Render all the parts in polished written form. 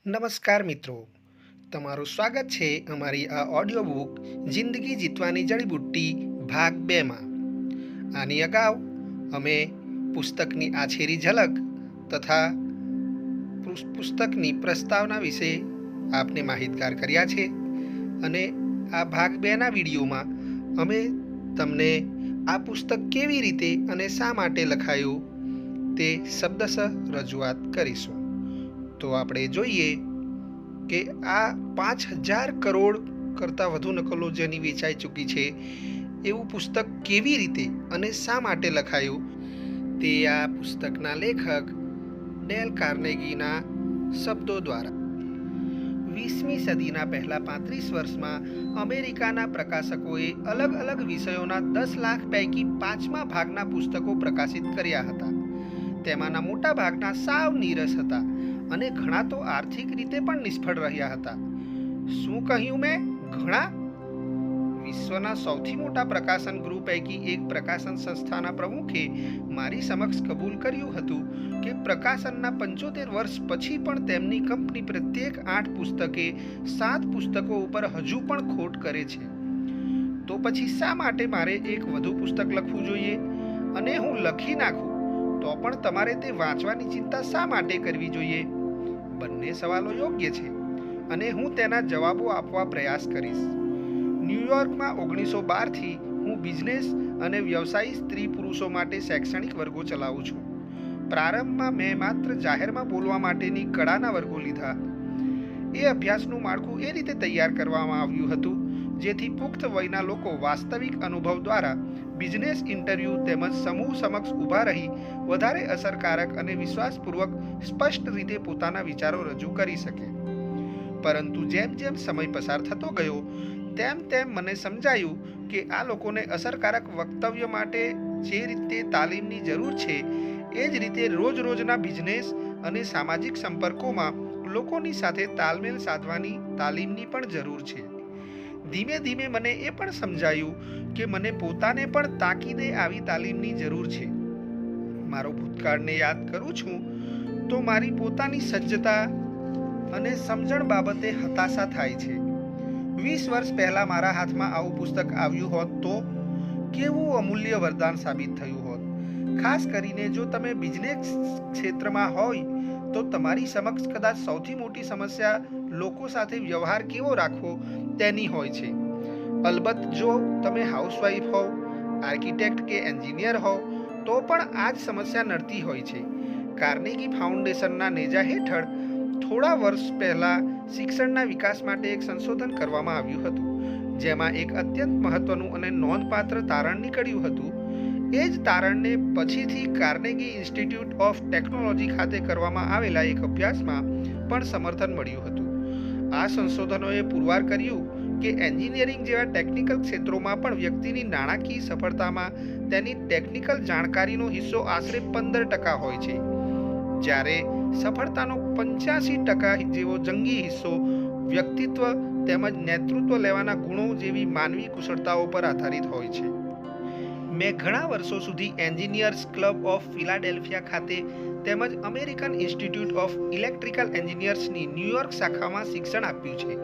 નમસ્કાર મિત્રો, તમારું સ્વાગત છે અમારી આ ઓડિયો બુક જિંદગી જીતવાની જડીબુટ્ટી ભાગ 2માં. આની અગાઉ અમે પુસ્તકની આછેરી ઝલક તથા પુસ્તકની પ્રસ્તાવના વિશે આપને માહિતગાર કર્યા છે અને આ ભાગ 2ના વિડીયોમાં અમે તમને આ પુસ્તક કેવી રીતે અને શા માટે લખાયું તે શબ્દશઃ રજૂઆત કરીશું. તો આપણે જોઈએ કે આ 5,000 કરોડ કરતાં વધુ નકલો જેની વેચાઈ ચૂકી છે એવું પુસ્તક કેવી રીતે અને શા માટે લખાયું તે આ પુસ્તકના લેખક ડેલ કાર્નેગીના શબ્દો દ્વારા. 20મી સદીના પહેલા 35 વર્ષમાં અમેરિકાના પ્રકાશકોએ અલગ અલગ વિષયોના 10 લાખ પૈકી 5મા ભાગના પુસ્તકો પ્રકાશિત કર્યા હતા. તેમાંના મોટા ભાગના સાવ નીરસ હતા અને ઘણા તો આર્થિક રીતે પણ નિષ્ફળ રહ્યા હતા. શું કહ્યું મેં? ઘણા? વિશ્વના સૌથી મોટા પ્રકાશન ગૃહ પૈકી એક પ્રકાશન સંસ્થાના પ્રમુખે મારી સમક્ષ કબૂલ કર્યું હતું કે પ્રકાશનના 75 વર્ષ પછી પણ તેમની કંપની પ્રત્યેક 8 પુસ્તકે 7 પુસ્તકો ઉપર હજુ પણ ખોટ કરે છે. તો પછી શા માટે મારે એક વધુ પુસ્તક લખવું જોઈએ? અને હું લખી નાખું તો પણ તમારે તે વાંચવાની ચિંતા શા માટે કરવી જોઈએ? બંને સવાલો યોગ્ય છે અને હું તેના જવાબો આપવા પ્રયાસ કરીશ. ન્યૂયોર્કમાં 1912થી હું બિઝનેસ અને વ્યવસાયી સ્ત્રી પુરુષો માટે શૈક્ષણિક વર્ગો ચલાવું છું. પ્રારંભમાં મેં માત્ર જાહેરમાં બોલવા માટેની કળાના વર્ગો લીધા. એ અભ્યાસનું માળખું એ રીતે તૈયાર કરવામાં આવ્યું હતું જેથી પુખ્ત વયના લોકો વાસ્તવિક અનુભવ દ્વારા બિઝનેસ ઇન્ટરવ્યૂ તેમજ સમૂહ સમક્ષ ઊભા રહી વધારે અસરકારક અને વિશ્વાસપૂર્વક સ્પષ્ટ રીતે પોતાના વિચારો રજૂ કરી શકે. પરંતુ જેમ જેમ સમય પસાર થતો ગયો તેમ તેમ મને સમજાયું કે આ લોકોને અસરકારક વક્તવ્ય માટે જે રીતે તાલીમની જરૂર છે એ જ રીતે રોજના બિઝનેસ અને સામાજિક સંપર્કોમાં લોકોની સાથે તાલમેલ સાધવાની તાલીમની પણ જરૂર છે. ધીમે ધીમે મને એ પણ સમજાયું કે મને પોતાને પણ તાકીદે આવી તાલીમની જરૂર છે. મારો ભૂતકાળને યાદ કરું છું તો મારી પોતાની સજ્જતા અને સમજણ બાબતે હતાશા થાય છે. 20 વર્ષ પહેલાં મારા હાથમાં આવું પુસ્તક આવ્યું હોત તો કેવું અમૂલ્ય વરદાન સાબિત થયું હોત. ખાસ કરીને જો તમે બિઝનેસ ક્ષેત્રમાં હોય તો તમારી સમક્ષ કદાચ સૌથી મોટી સમસ્યા લોકો સાથે વ્યવહાર કેવો રાખવો તેની હોય છે. અલબત્ત જો તમે હાઉસવાઈફ હોવ, આર્કિટેક્ટ કે એન્જિનિયર હોવ તો પણ આ જ સમસ્યા નડતી હોય છે. કાર્નેગી ફાઉન્ડેશનના નેજા હેઠળ થોડા વર્ષ પહેલાં શિક્ષણના વિકાસ માટે એક સંશોધન કરવામાં આવ્યું હતું જેમાં એક અત્યંત મહત્વનું અને નોંધપાત્ર તારણ નીકળ્યું હતું. એ જ તારણને પછીથી કાર્નેગી ઇન્સ્ટિટ્યૂટ ઓફ ટેકનોલોજી ખાતે કરવામાં આવેલા એક અભ્યાસમાં પણ સમર્થન મળ્યું હતું. આ સંશોધનોએ પુરવાર કર્યું કે એન્જિનિયરિંગ જેવા ટેકનિકલ ક્ષેત્રોમાં પણ વ્યક્તિની નાણાકીય સફળતામાં તેની ટેકનિકલ જાણકારીનો હિસ્સો આશરે 15% હોય છે, જ્યારે સફળતાનો 85% જેવો જંગી હિસ્સો વ્યક્તિત્વ તેમજ નેતૃત્વ લેવાના ગુણો જેવી માનવી કુશળતાઓ પર આધારિત હોય છે. મેં ઘણા વર્ષો સુધી એન્જિનિયર્સ ક્લબ ઓફ ફિલાડેલ્ફિયા ખાતે તેમજ અમેરિકન ઇન્સ્ટિટ્યૂટ ઓફ ઇલેક્ટ્રિકલ એન્જિનિયર્સની ન્યૂયોર્ક શાખામાં શિક્ષણ આપ્યું છે.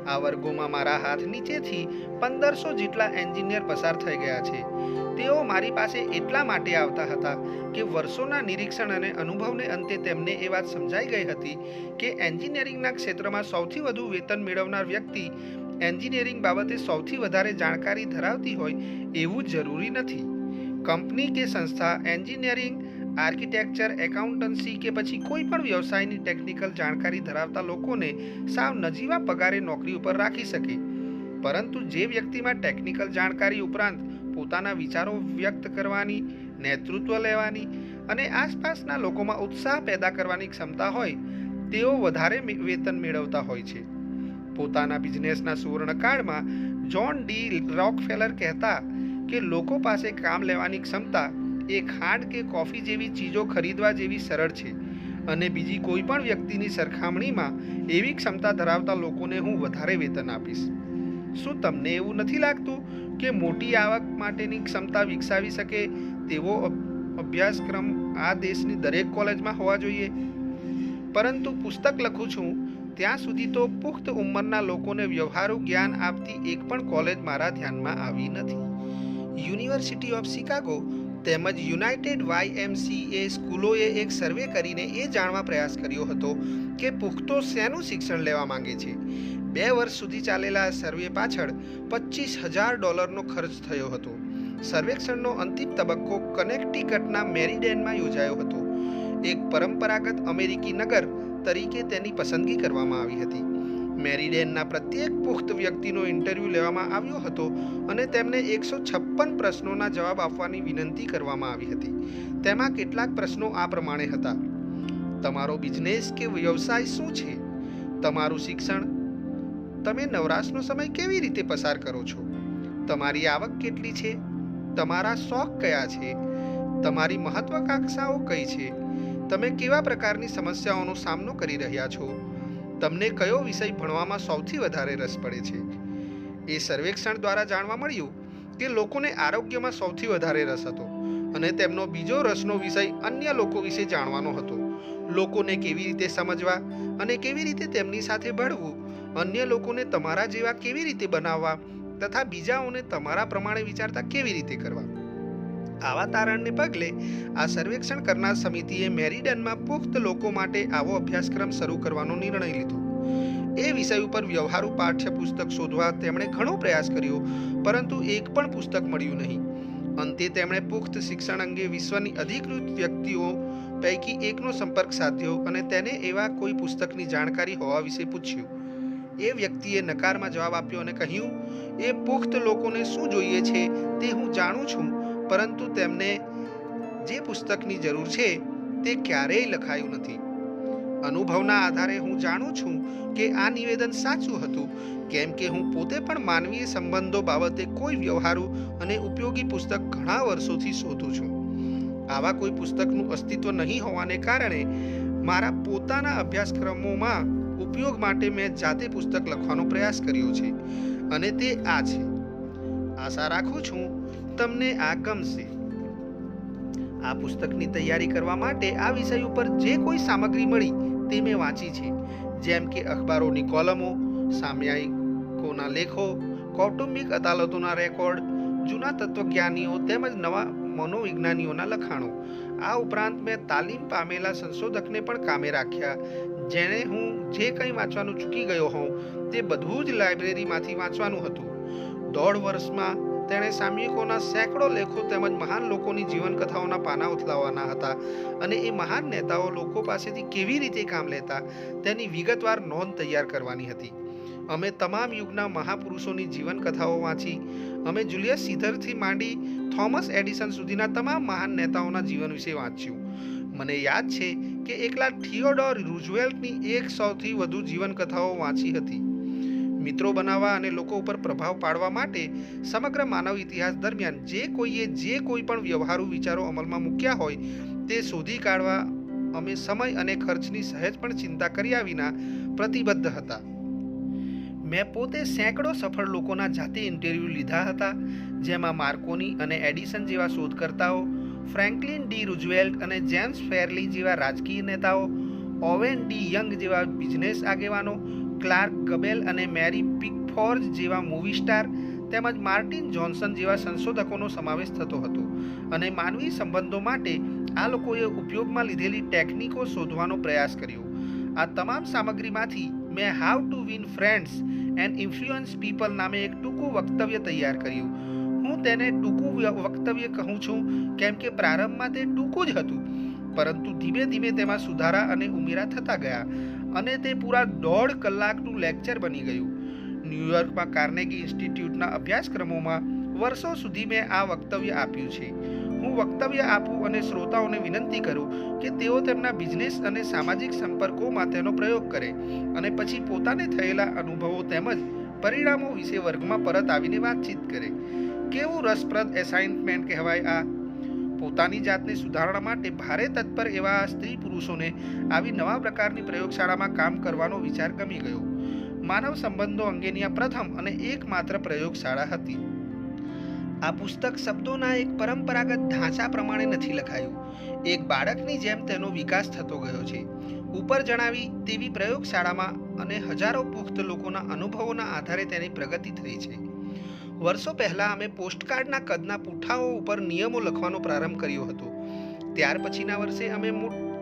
આ વર્ગોમાં મારા હાથ નીચેથી 1500 જેટલા એન્જિનિયર પસાર થઈ ગયા છે. તેઓ મારી પાસે એટલા માટે આવતા હતા કે વર્ષોના નિરીક્ષણ અને અનુભવને અંતે તેમને એ વાત સમજાઈ ગઈ હતી કે એન્જિનિયરિંગના ક્ષેત્રમાં સૌથી વધુ વેતન મેળવનાર વ્યક્તિ એન્જિનિયરિંગ બાબતે સૌથી વધારે જાણકારી ધરાવતી હોય એવું જરૂરી નથી. કંપની કે સંસ્થા એન્જિનિયરિંગ, આર્કિટેક્ચર, એકાઉન્ટન્સી કે પછી કોઈ પણ વ્યવસાયની ટેકનિકલ જાણકારી ધરાવતા લોકોને સાવ નજીવા પગારે નોકરી ઉપર રાખી શકે, પરંતુ જે વ્યક્તિમાં ટેકનિકલ જાણકારી ઉપરાંત પોતાના વિચારો વ્યક્ત કરવાની, નેતૃત્વ લેવાની અને આસપાસના લોકોમાં ઉત્સાહ પેદા કરવાની ક્ષમતા હોય તેઓ વધારે વેતન મેળવતા હોય છે. પોતાના બિઝનેસના સુવર્ણકાળમાં જ્હોન ડી રોકફેલર કહેતા કે લોકો પાસે કામ લેવાની ક્ષમતા એ ખાંડ કે કોફી જેવી ચીજો ખરીદવા જેવી સરળ છે અને બીજી કોઈ પણ વ્યક્તિની સરખામણીમાં એવી ક્ષમતા ધરાવતા લોકોને હું વધારે વેતન આપીશ. શું તમને એવું નથી લાગતું કે મોટી આવક માટેની ક્ષમતા વિકસાવી શકે તેવો અભ્યાસક્રમ આ દેશની દરેક કોલેજમાં હોવા જોઈએ? પરંતુ પુસ્તક લખું છું ત્યાં સુધી તો પુખ્ત ઉંમરના લોકોને વ્યવહારુ જ્ઞાન આપતી એક પણ કોલેજ મારા ધ્યાનમાં આવી નથી. યુનિવર્સિટી ઓફ શિકાગો તેમજ યુનાઇટેડ YMCA સ્કૂલોએ એક સર્વે કરીને એ જાણવા પ્રયાસ કર્યો હતો કે પુખ્તો શેનું શિક્ષણ લેવા માંગે છે. 2 વર્ષ સુધી ચાલેલા સર્વે પાછળ $25,000નો ખર્ચ થયો હતો. સર્વેક્ષણનો અંતિમ તબક્કો કનેક્ટિકટના મેરીડેનમાં યોજાયો હતો. એક પરંપરાગત અમેરિકી નગર તરીકે તેની પસંદગી કરવામાં આવી હતી. મેરીડેનના પ્રત્યેક પુખ્ત વ્યક્તિનો ઇન્ટરવ્યૂ લેવામાં આવ્યો હતો અને તેમને 156 પ્રશ્નોના જવાબ આપવાની વિનંતી કરવામાં આવી હતી. તેમાં કેટલાક પ્રશ્નો આ પ્રમાણે હતા: તમારો બિઝનેસ કે વ્યવસાય શું છે? તમારું શિક્ષણ? તમે નવરાશનો સમય કેવી રીતે પસાર કરો છો? તમારી આવક કેટલી છે? તમારા શોખ કયા છે? તમારી મહત્વાકાંક્ષાઓ કઈ છે? તમે કેવા પ્રકારની સમસ્યાઓનો સામનો કરી રહ્યા છો? તમને કયો વિષય ભણવામાં સૌથી વધારે રસ પડે છે? એ સર્વેક્ષણ દ્વારા જાણવા મળ્યું કે લોકોને આરોગ્યમાં સૌથી વધારે રસ હતો અને તેમનો બીજો રસનો વિષય અન્ય લોકો વિશે જાણવાનો હતો. લોકોને કેવી રીતે સમજવા અને કેવી રીતે તેમની સાથે ભળવું, અન્ય લોકોને તમારા જેવા કેવી રીતે બનાવવા તથા બીજાઓને તમારા પ્રમાણે વિચારતા કેવી રીતે કરવા. આવા તારણને પગલે આ સર્વેક્ષણ કરનાર સમિતિએ મેરીડનમાં પુખ્ત લોકો માટે આવો અભ્યાસક્રમ શરૂ કરવાનો નિર્ણય લીધો. એ વિષય ઉપર વ્યવહારુ પાઠ્યપુસ્તક શોધવા તેમણે ઘણો પ્રયાસ કર્યો, પરંતુ એક પણ પુસ્તક મળ્યું નહીં. અંતે તેમણે પુખ્ત શિક્ષણ અંગે વિશ્વની અધિકૃત વ્યક્તિઓ પૈકી એકનો સંપર્ક સાધ્યો અને તેને એવા કોઈ પુસ્તકની જાણકારી હોવા વિશે પૂછ્યું. એ વ્યક્તિએ નકારમાં જવાબ આપ્યો અને કહ્યું, એ પુખ્ત લોકોને શું જોઈએ છે તે હું જાણું છું, પરંતુ તેમને જે પુસ્તકની જરૂર છે તે ક્યારેય લખાયું નથી. અનુભવના આધારે હું જાણું છું કે આ નિવેદન સાચું હતું, કેમ કે હું પોતે પણ માનવીય સંબંધો બાબતે કોઈ વ્યવહારુ અને ઉપયોગી પુસ્તક ઘણા વર્ષોથી શોધું છું. આવા કોઈ પુસ્તકનું અસ્તિત્વ નહીં હોવાને કારણે મારા પોતાના અભ્યાસક્રમોમાં ઉપયોગ માટે મેં જાતે પુસ્તક લખવાનો પ્રયાસ કર્યો છે અને તે આ છે. આશા રાખું છું તમને આ ગમશે. આ પુસ્તકની તૈયારી કરવા માટે આ વિષય ઉપર જે કોઈ સામગ્રી મળી તે મેં વાંચી છે, જેમ કે અખબારોની કોલમો, સામયિકોના લેખો, કૌટુંબિક અદાલતોના રેકોર્ડ, જૂના તત્વજ્ઞાનીઓ તેમજ નવા મનોવિજ્ઞાનીઓના લખાણો. આ ઉપરાંત મેં તાલીમ પામેલા સંશોધકને પણ કામે રાખ્યા, જેણે હું જે કંઈ વાંચવાનું ચૂકી ગયો હોઉં તે બધું જ લાઇબ્રેરીમાંથી વાંચવાનું હતું. 1.5 વર્ષમાં તેણે સામયિકોના સેંકડો લેખો તેમજ મહાન લોકોની જીવનકથાઓના પાના ઉથલાવવાના હતા અને એ મહાન નેતાઓ લોકો પાસેથી કેવી રીતે કામ લેતા તેની વિગતવાર નોંધ તૈયાર કરવાની હતી. અમે તમામ યુગના મહાપુરુષોની જીવનકથાઓ વાંચી. અમે જુલિયસ સીઝરથી માંડી થોમસ એડિસન સુધીના તમામ મહાન નેતાઓના જીવન વિશે વાંચ્યું. મને યાદ છે કે એકલા થિયોડોર રૂઝવેલ્ટની 100થી વધુ જીવનકથાઓ વાંચી હતી. મિત્રો બનાવવા અને લોકો ઉપર પ્રભાવ પાડવા માટે સમગ્ર માનવ ઇતિહાસ દરમિયાન જે કોઈએ જે કોઈ પણ વ્યવહારુ વિચારો અમલમાં મૂક્યા હોય તે શોધી કાઢવા અમે સમય અને ખર્ચની સહેજ પણ ચિંતા કર્યા વિના પ્રતિબદ્ધ હતા. મેં પોતે સેંકડો સફળ લોકોના જાતે ઇન્ટરવ્યૂ લીધા હતા, જેમાં માર્કોની અને એડિસન જેવા શોધકર્તાઓ, ફ્રેન્કલિન ડી રૂઝવેલ્ટ અને જેમ્સ ફેરલી જેવા રાજકીય નેતાઓ, ઓવેન ડી યંગ જેવા બિઝનેસ આગેવાનો, ક્લાર્ક ગબેલ અને મેરી પિકફોર્ડ જેવા મૂવી સ્ટાર તેમજ માર્ટિન જોન્સન જેવા સંશોધકોનો સમાવેશ થતો હતો અને માનવી સંબંધો માટે આ લોકોએ ઉપયોગમાં લીધેલી ટેકનિકો શોધવાનો પ્રયાસ કર્યો. આ તમામ સામગ્રીમાંથી મેં how to win friends and influence people નામે એક ટૂંકું વક્તવ્ય તૈયાર કર્યું. હું તેને ટૂંકું વક્તવ્ય કહું છું કેમ કે પ્રારંભમાં તે ટૂંકું જ હતું, પરંતુ ધીમે ધીમે તેમાં સુધારા અને ઉમેરા થતા ગયા અને તે પૂરા 1.5 કલાકનું લેક્ચર બની ગયું. ન્યૂયોર્કમાં કાર્નેગી ઇન્સ્ટિટ્યૂટના અભ્યાસક્રમોમાં વર્ષો સુધી મેં આ વક્તવ્ય આપ્યું છે. હું વક્તવ્ય આપું અને શ્રોતાઓને વિનંતી કરું કે તેઓ તેમના બિઝનેસ અને સામાજિક સંપર્કોમાં તેનો પ્રયોગ કરે અને પછી પોતાને થયેલા અનુભવો તેમજ પરિણામો વિશે વર્ગમાં પરત આવીને વાતચીત કરે. કેવું રસપ્રદ એસાઇનમેન્ટ કહેવાય આ! પોતાની જાતને સુધારણા માટે ભારે તત્પર એવા સ્ત્રી પુરુષોને આવી નવા પ્રકારની પ્રયોગશાળામાં કામ કરવાનો વિચાર ગમી ગયો. માનવ સંબંધો અંગેની આ પ્રથમ અને એકમાત્ર પ્રયોગશાળા હતી. આ પુસ્તક શબ્દોના એક પરંપરાગત ઢાંચા પ્રમાણે નથી લખાયું. એક બાળકની જેમ તેનો વિકાસ થતો ગયો છે. ઉપર જણાવી તેવી પ્રયોગશાળામાં અને હજારો પુખ્ત લોકોના અનુભવોના આધારે તેની પ્રગતિ થઈ છે. વર્ષો પહેલા અમે પોસ્ટકાર્ડના કદના પૂંઠાઓ ઉપર નિયમો લખવાનો પ્રારંભ કર્યો હતો. ત્યાર પછીના વર્ષે અમે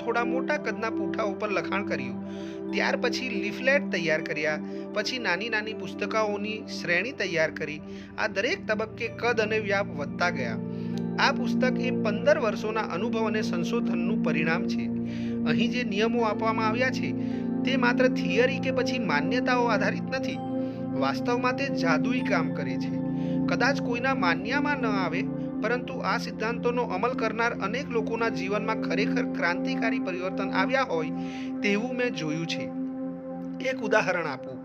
થોડા મોટા કદના પૂંઠા ઉપર લખાણ કર્યું. ત્યાર પછી લીફલેટ તૈયાર કર્યા. પછી નાની નાની પુસ્તકાઓની શ્રેણી તૈયાર કરી. આ દરેક તબક્કે કદ અને વ્યાપ વધતા ગયા. આ પુસ્તક એ 15 વર્ષોના અનુભવ અને સંશોધનનું પરિણામ છે. અહીં જે નિયમો આપવામાં આવ્યા છે તે માત્ર થિયરી કે પછી માન્યતાઓ આધારિત નથી. વાસ્તવમાં તે જાદુઈ કામ કરે છે. કદાચ કોઈના માન્યામાં ન આવે, પરંતુ આ સિદ્ધાંતોનો અમલ કરનાર અનેક લોકોના જીવનમાં ખરેખર ક્રાંતિકારી પરિવર્તન આવ્યા હોય તેવું મેં જોયું છે. એક ઉદાહરણ આપું.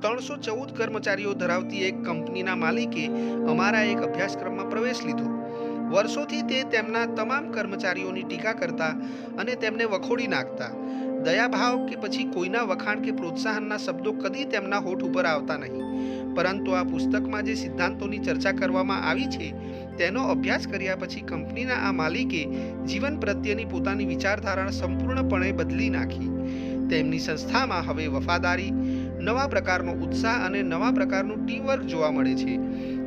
314 કર્મચારીઓ ધરાવતી એક કંપનીના માલિકે અમારા એક અભ્યાસક્રમમાં પ્રવેશ લીધો. વર્ષોથી તે તેમના તમામ કર્મચારીઓની ટીકા કરતા અને તેમને વખોડી નાખતા. દયાભાવ કે પછી કોઈના વખાણ કે પ્રોત્સાહનના શબ્દો કદી તેમના હોઠ ઉપર આવતા નહીં. પરંતુ આ પુસ્તકમાં જે સિદ્ધાંતોની ચર્ચા કરવામાં આવી છે તેનો અભ્યાસ કર્યા પછી કંપનીના આ માલિકે જીવન પ્રત્યેની પોતાની વિચારધારા સંપૂર્ણપણે બદલી નાખી. તેમની સંસ્થામાં હવે વફાદારી, નવા પ્રકારનો ઉત્સાહ અને નવા પ્રકારનું ટીમવર્ક જોવા મળે છે.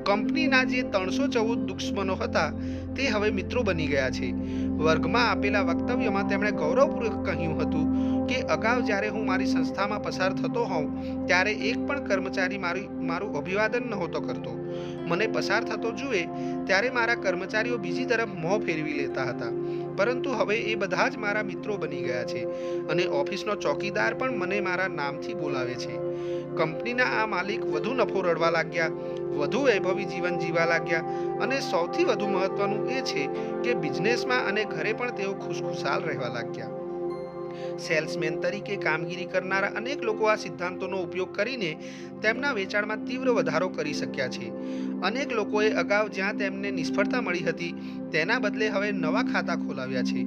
કંપનીના જે 314 દુશ્મનો હતા તે હવે મિત્રો બની ગયા છે. વર્ગમાં આપેલા વક્તવ્યમાં તેમણે ગૌરવપૂર્વક કહ્યું હતું કે અગાઉ જ્યારે હું મારી સંસ્થામાં પસાર થતો હોઉં ત્યારે એક પણ કર્મચારી મારું અભિવાદન નહોતો કરતો. મને પસાર થતો જુએ ત્યારે મારા કર્મચારીઓ બીજી તરફ મોં ફેરવી લેતા હતા. પરંતુ હવે એ બધા જ મારા મિત્રો બની ગયા છે અને ઓફિસનો ચોકીદાર પણ મને મારા નામથી બોલાવે છે. કંપનીના આ માલિક વધુ નફો રળવા લાગ્યા, વધુ વૈભવી જીવન જીવવા લાગ્યા અને સૌથી વધુ મહત્વનું એ છે કે બિઝનેસમાં અને ઘરે પણ તેઓ ખુશખુશાલ રહેવા લાગ્યા. સેલ્સમેન તરીકે કામગીરી કરનારા અનેક લોકો આ સિદ્ધાંતોનો ઉપયોગ કરીને તેમના વેચાણમાં તીવ્ર વધારો કરી શક્યા છે. અનેક લોકોએ અગાઉ જ્યાં તેમને નિષ્ફળતા મળી હતી તેના બદલે હવે નવા ખાતા ખોલાવ્યા છે.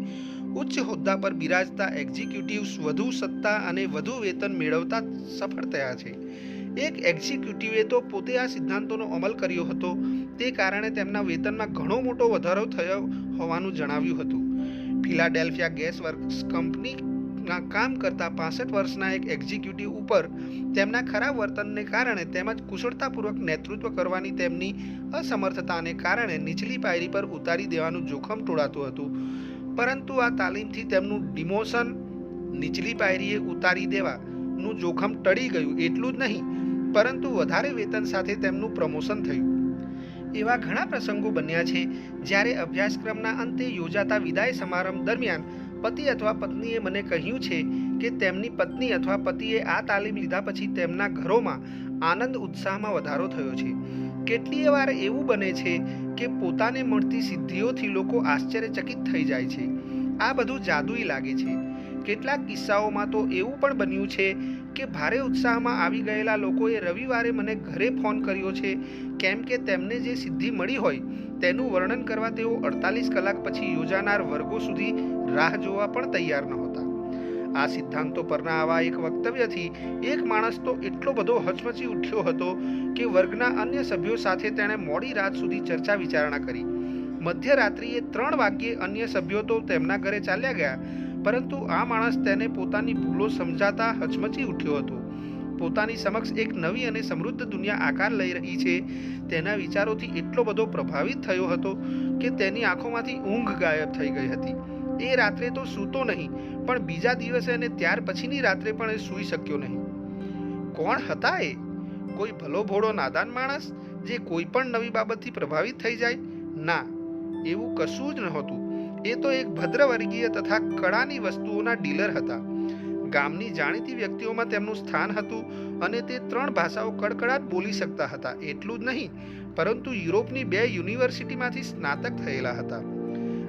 ઉચ્ચ હોદ્દા પર બિરાજતા એક્ઝિક્યુટિવ્સ વધુ સત્તા અને વધુ વેતન મેળવતા સફળ થયા છે. એક એક્ઝિક્યુટિવે તો પોતે આ સિદ્ધાંતોનો અમલ કર્યો હતો. તે કારણે તેમના વેતનમાં ઘણો મોટો વધારો થયો હોવાનું જણાવ્યું હતું. ફિલાડેલ્ફિયા ગેસ વર્ક્સ કંપનીના કામ કરતા 65 વર્ષના એક એક્ઝિક્યુટિવ ઉપર તેમના ખરાબ વર્તનને કારણે તેમજ કુશળતાપૂર્વક નેતૃત્વ કરવાની તેમની અસમર્થતાને કારણે નીચલી પાયરી પર ઉતારી દેવાનું જોખમ ટોળાતું હતું. પરંતુ આ તાલીમથી તેમનું ડિમોશન નીચલી પાયરીએ ઉતારી દેવાનું જોખમ ટળી ગયું. એટલું જ નહીં, પરંતુ વધારે વેતન સાથે તેમનું પ્રમોશન થયું. એવા ઘણા પ્રસંગો બન્યા છે જ્યારે અભ્યાસક્રમના અંતે યોજાતા વિદાય સમારંભ દરમિયાન પતિ અથવા પત્નીએ મને કહ્યું છે કે તેમની પત્ની અથવા પતિએ આ તાલીમ લીધા પછી તેમના ઘરોમાં આનંદ ઉત્સાહમાં વધારો થયો છે. કેટલીય વાર એવું બને છે કે પોતાને મળતી સિદ્ધિઓથી લોકો આશ્ચર્યચકિત થઈ જાય છે. આ બધું જાદુઈ લાગે છે. કેટલાક કિસ્સાઓમાં તો એવું પણ બન્યું છે કે ભારે ઉત્સાહમાં આવી ગયેલા લોકોએ રવિવારે મને ઘરે ફોન કર્યો છે, કેમ કે તેમને જે સિદ્ધિ મળી હોય તેનું વર્ણન કરવા તેઓ 48 કલાક પછી યોજાનાર વર્ગો સુધી રાહ જોવા પણ તૈયાર નહોતા. આ સિદ્ધાંતો પરના આવા એક વક્તવ્યથી એક માણસ તો એટલો બધો હચમચી ઉઠ્યો હતો કે વર્ગના અન્ય સભ્યો સાથે તેણે મોડી રાત સુધી ચર્ચા વિચારણા કરી. મધ્યરાત્રિએ 3 વાગ્યે અન્ય સભ્યો તો તેમના ઘરે ચાલ્યા ગયા, પરંતુ આ માણસ તેને પોતાની ભૂલો સમજાતા હચમચી ઉઠ્યો હતો. પોતાની સમક્ષ એક નવી અને સમૃદ્ધ દુનિયા આકાર લઈ રહી છે તેના વિચારોથી એટલો બધો પ્રભાવિત થયો હતો કે તેની આંખોમાંથી ઊંઘ ગાયબ થઈ ગઈ હતી. એ રાત્રે તો સૂતો નહીં, પણ બીજા દિવસે અને ત્યાર પછીની રાત્રે પણ એ સૂઈ શક્યો નહીં. કોણ હતા એ? કોઈ ભલો ભોળો નાદાન માણસ જે કોઈ પણ નવી બાબતથી પ્રભાવિત થઈ જાય? ના, એવું કશું જ નહોતું. એ તો એક ભદ્રવર્ગીય તથા કળાની વસ્તુઓના ડીલર હતા. ગામની જાણીતી વ્યક્તિઓમાં તેમનું સ્થાન હતું અને તે 3 ભાષાઓ કડકડાટ બોલી શકતા હતા. એટલું જ નહીં, પરંતુ યુરોપની 2 યુનિવર્સિટીમાંથી સ્નાતક થયેલા હતા.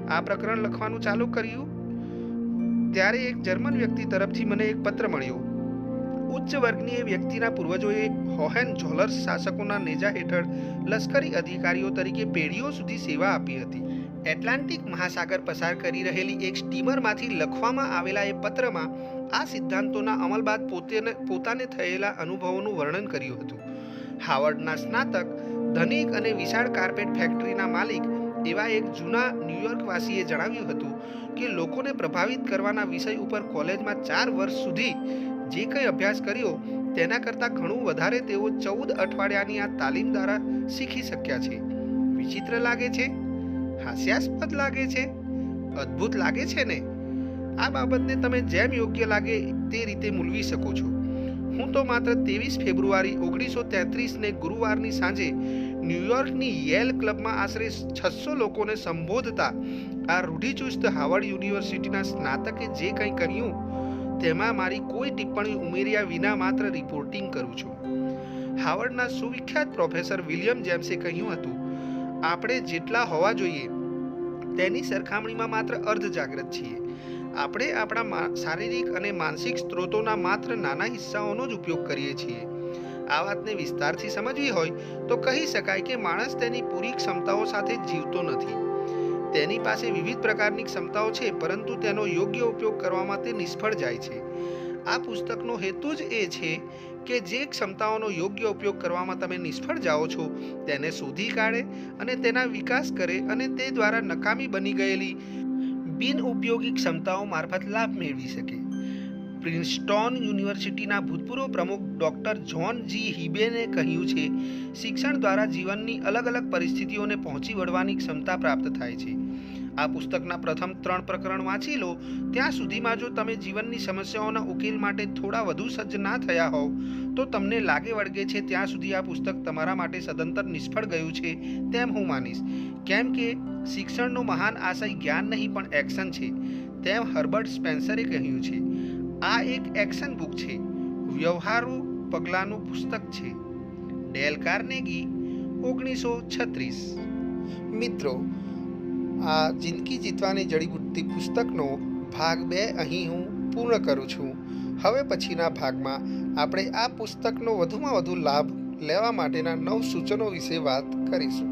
આ પ્રકરણ લખવાનું ચાલુ કર્યું ત્યારે એક જર્મન વ્યક્તિ તરફથી મને એક પત્ર મળ્યો. ઉચ્ચ વર્ગની એ વ્યક્તિના પૂર્વજોએ હોહેનઝોલર્સ શાસકોના નેજા હેઠળ લશ્કરી અધિકારીઓ તરીકે પેઢીઓ સુધી સેવા આપી હતી. એટલાન્ટિક મહાસાગર પસાર કરી રહેલી એક સ્ટીમરમાંથી લખવામાં આવેલા એ પત્રમાં આ સિદ્ધાંતોના અમલ બાદ પોતાને થયેલા અનુભવોનું વર્ણન કર્યું હતું. હાવર્ડના સ્નાતક, ધનિક અને વિશાળ કાર્પેટ ફેક્ટરીના માલિક એવા એક જૂના ન્યૂયોર્ક વાસીએ જણાવ્યું હતું કે લોકોને પ્રભાવિત કરવાના વિષય ઉપર કોલેજમાં 4 વર્ષ સુધી જે કંઈ અભ્યાસ કર્યો તેના કરતાં ઘણું વધારે તેઓ 14 અઠવાડિયાની આ તાલીમ દ્વારા શીખી શક્યા છે. વિચિત્ર લાગે છે? હાસ્યાસ્પદ લાગે છે? અદ્ભુત લાગે છે ને? આ બાબતને તમે જેમ યોગ્ય લાગે તે રીતે મૂલવી શકો છો. હું તો માત્ર 23 ફેબ્રુઆરી 1933ને ગુરુવારની સાંજે ન્યૂયોર્કની યેલ ક્લબમાં આશરે 600 લોકોને સંબોધતા આ રૂઢિચુસ્ત હાવર્ડ યુનિવર્સિટીના સ્નાતકે જે કંઈ કર્યું તેમાં મારી કોઈ ટિપ્પણી ઉમેર્યા વિના માત્ર રિપોર્ટિંગ કરું છું. હાવર્ડના સુવિખ્યાત પ્રોફેસર વિલિયમ જેમ્સે કહ્યું હતું, આપણે જેટલા હોવા જોઈએ તેની સરખામણીમાં માત્ર અર્ધ જાગૃત છીએ. આપણે આપણા શારીરિક અને માનસિક સ્ત્રોતોના માત્ર નાના હિસ્સાઓનો જ ઉપયોગ કરીએ છીએ. આ વાતને વિસ્તારથી સમજવી હોય તો કહી શકાય કે માણસ તેની પૂરી ક્ષમતાઓ સાથે જીવતો નથી. તેની પાસે વિવિધ પ્રકારની ક્ષમતાઓ છે, પરંતુ તેનો યોગ્ય ઉપયોગ કરવામાં તે નિષ્ફળ જાય છે. આ પુસ્તકનો હેતુ જ એ છે કે જે ક્ષમતાઓનો યોગ્ય ઉપયોગ કરવામાં તમે નિષ્ફળ જાઓ છો તેને શોધી કાઢે અને તેના વિકાસ કરે અને તે દ્વારા નકામી બની ગયેલી બિનઉપયોગી ક્ષમતાઓ મારફત લાભ મેળવી શકે. પ્રિન્સટન યુનિવર્સિટીના ભૂતપૂર્વ પ્રમુખ ડૉક્ટર જ્હોન જી હિબેને કહ્યું છે, શિક્ષણ દ્વારા જીવનની અલગ અલગ પરિસ્થિતિઓને પહોંચી વળવાની ક્ષમતા પ્રાપ્ત થાય છે. આ પુસ્તકના પ્રથમ 3 પ્રકરણ વાંચી લો. ત્યાં સુધીમાં જો તમે જીવનની સમસ્યાઓના ઉકેલ માટે થોડા વધુ સજ્જ ના થયા હોવ તો તમને લાગે વળગે છે ત્યાં સુધી આ પુસ્તક તમારા માટે સદંતર નિષ્ફળ ગયું છે તેમ હું માનીશ. કેમ કે શિક્ષણનો મહાન આશય જ્ઞાન નહીં પણ એક્શન છે તેમ હર્બર્ટ સ્પેન્સરે કહ્યું છે. આ એક એક્શન બુક છે, વ્યવહારુ પગલાંનું પુસ્તક છે. Dale Carnegie 1936. મિત્રો, આ જિંદગી જીતવાની જડીબુટ્ટી પુસ્તકનો ભાગ 2 અહીં હું પૂર્ણ કરું છું. હવે પછીના ભાગમાં આપણે આ પુસ્તકનો વધુમાં વધુ લાભ લેવા માટેના 9 સૂચનો વિશે વાત કરીશું.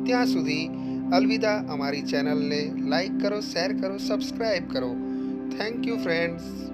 ત્યાં સુધી અલવિદા. અમારી ચેનલને લાઈક કરો, શેર કરો, સબસ્ક્રાઈબ કરો. Thank you friends.